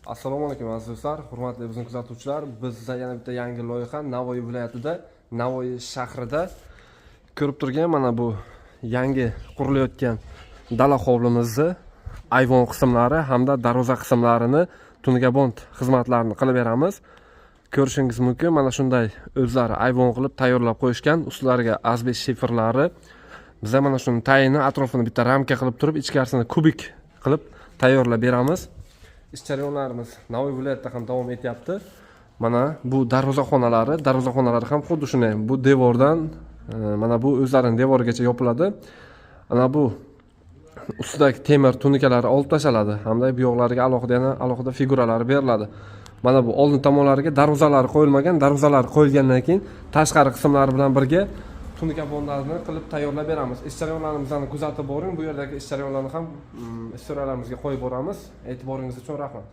Assalomu alaykum aziz do'stlar, hurmatli bizning kuzatuvchilar. Bizda yana bitta yangi loyiha Navoiy viloyatida, Navoiy shahrida ko'rib turgan mana bu yangi qurilayotgan dala hovlimizni ayvon qismlari hamda darvoza qismlarini Tungabond xizmatlarini qilib beramiz. Ko'rishingiz mumkin, mana shunday o'zlari ayvon qilib tayyorlab qo'yishgan, ustlariga azbest shiferlari. Biz mana shuni tayini atrofini bitta ramka qilib turib, ichkarisini kubik qilib tayyorlab beramiz. Ish jarayonlarimiz Navoiy viloyatida ham davom etyapti. Mana bu darvozaxonalari ham xuddi shunday. Bu devordan mana bu o'zlarining devorigacha yopiladi. Mana bu ustidagi temir tunikalari olib tashaladi hamda bu yoqlariga alohida figuralari beriladi. Mana bu oldin tomonlariga darvozalari qo'yilmagan, darvozalar qo'yilgandan keyin tashqari qismlari bilan birga tunikabondlarni qilib tayyorlab beramiz. Ish jarayonlarimizni kuzatib boring. Bu yerdagi ish jarayonlarini ham istoriyalarimizga qo'yib boramiz. E'tiboringiz uchun rahmat.